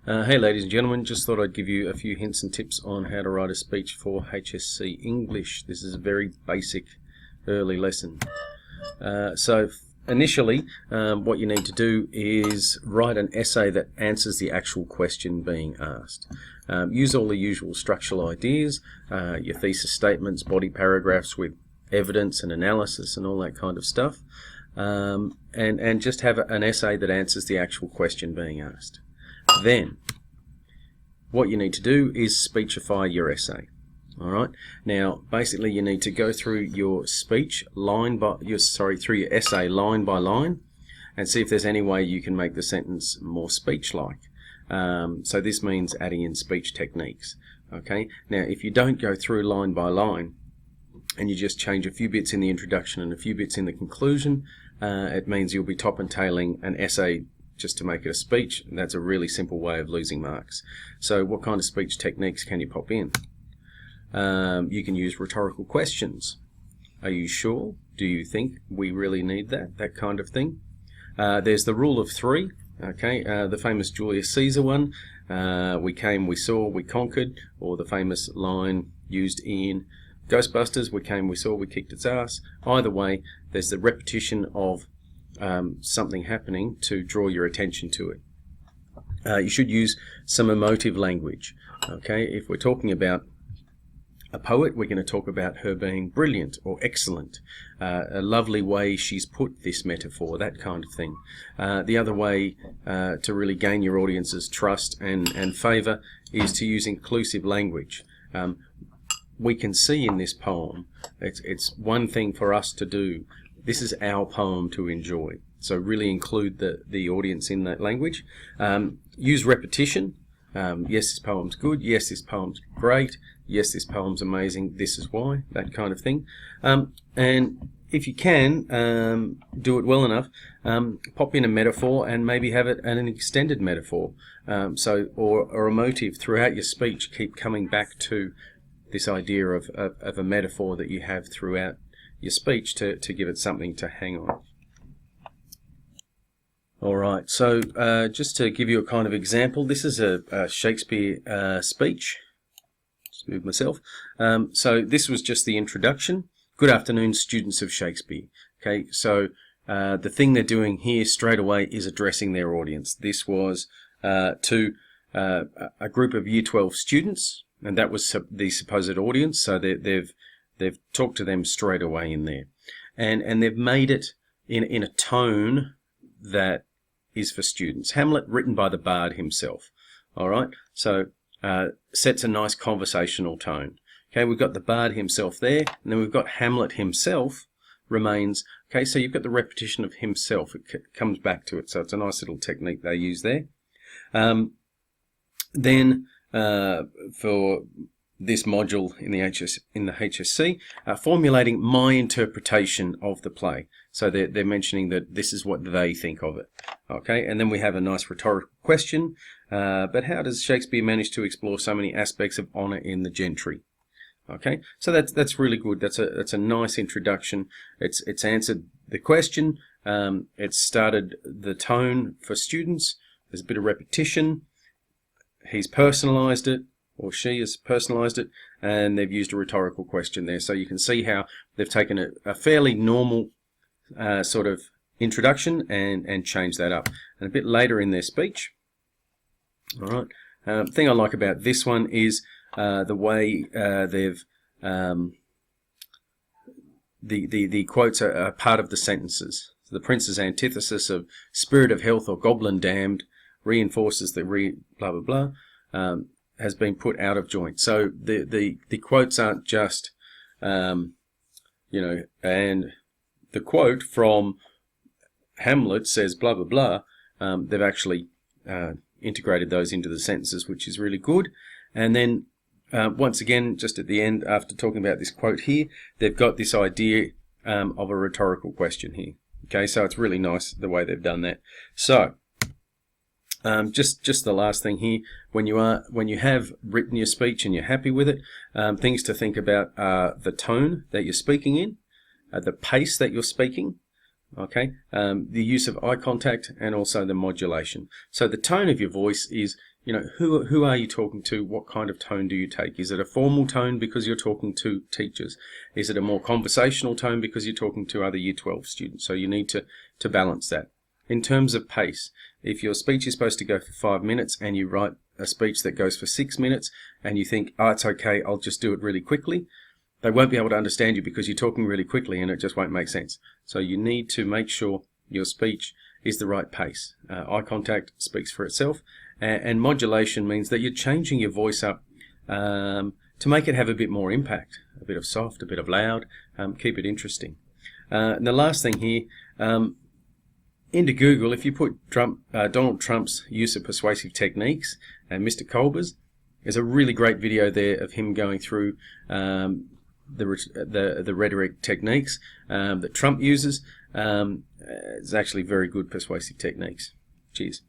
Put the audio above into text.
Hey ladies and gentlemen, just thought I'd give you a few hints and tips on how to write a speech for HSC English. This is a very basic early lesson. So initially what you need to do is write an essay that answers the actual question being asked. Use all the usual structural ideas, your thesis statements, body paragraphs with evidence and analysis and all that kind of stuff, and just have an essay that answers the actual question being asked. Then, what you need to do is speechify your essay. Alright, now basically you need to go through your speech through your essay line by line and see if there's any way you can make the sentence more speech-like. So this means adding in speech techniques. Okay, now if you don't go through line by line and you just change a few bits in the introduction and a few bits in the conclusion, it means you'll be top and tailing an essay just to make it a speech, and that's a really simple way of losing marks. So what kind of speech techniques can you pop in? You can use rhetorical questions. Are you sure? Do you think we really need that? That kind of thing. There's the rule of three, okay, the famous Julius Caesar one, we came, we saw, we conquered, or the famous line used in Ghostbusters, we came, we saw, we kicked its ass. Either way, there's the repetition of something happening to draw your attention to it. You should use some emotive language. Okay, if we're talking about a poet, we're going to talk about her being brilliant or excellent, a lovely way she's put this metaphor, that kind of thing. The other way to really gain your audience's trust and favour is to use inclusive language. We can see in this poem, it's one thing for us to do. This is our poem to enjoy. So really include the audience in that language. Use repetition. Yes, this poem's good. Yes, this poem's great. Yes, this poem's amazing. This is why. That kind of thing. And if you can, do it well enough, pop in a metaphor and maybe have it an extended metaphor. Or a motive throughout your speech. Keep coming back to this idea of a metaphor that you have throughout your speech to give it something to hang on. Alright, so just to give you a kind of example, this is a Shakespeare speech. Just move myself. So this was just the introduction. Good afternoon, students of Shakespeare. Okay, so the thing they're doing here straight away is addressing their audience. This was to a group of Year 12 students, and that was the supposed audience, so they've talked to them straight away in there. And they've made it in a tone that is for students. Hamlet, written by the bard himself. Alright, so sets a nice conversational tone. Okay, we've got the bard himself there, and then we've got Hamlet himself remains. Okay, so you've got the repetition of himself. It comes back to it, so it's a nice little technique they use there. Then for this module in the HSC, formulating my interpretation of the play. So they're mentioning that this is what they think of it. Okay, and then we have a nice rhetorical question. But how does Shakespeare manage to explore so many aspects of honour in the gentry? Okay, so that's really good. That's a nice introduction. It's answered the question. It's started the tone for students. There's a bit of repetition. He's personalised it, or she has personalised it, and they've used a rhetorical question there. So you can see how they've taken a fairly normal sort of introduction and changed that up. And a bit later in their speech, all right. The thing I like about this one is the way they've the quotes are part of the sentences. So the prince's antithesis of spirit of health or goblin damned reinforces the blah blah blah. Has been put out of joint. So the quotes aren't just, and the quote from Hamlet says blah, blah, blah. They've actually integrated those into the sentences, which is really good. And then once again, just at the end, after talking about this quote here, they've got this idea of a rhetorical question here. Okay, so it's really nice the way they've done that. So, just the last thing here, when you have written your speech and you're happy with it, things to think about are the tone that you're speaking in, the pace that you're speaking, Okay, the use of eye contact and also the modulation. So the tone of your voice is, who are you talking to? What kind of tone do you take? Is it a formal tone because you're talking to teachers? Is it a more conversational tone because you're talking to other Year 12 students? So you need to balance that. In terms of pace, if your speech is supposed to go for 5 minutes and you write a speech that goes for 6 minutes and you think, oh, it's okay, I'll just do it really quickly, they won't be able to understand you because you're talking really quickly and it just won't make sense. So you need to make sure your speech is the right pace. Eye contact speaks for itself, and modulation means that you're changing your voice up to make it have a bit more impact, a bit of soft, a bit of loud, keep it interesting. And the last thing here, into Google, if you put Donald Trump's use of persuasive techniques and Mr. Colbert's, there's a really great video there of him going through the rhetoric techniques that Trump uses. It's actually very good persuasive techniques. Cheers.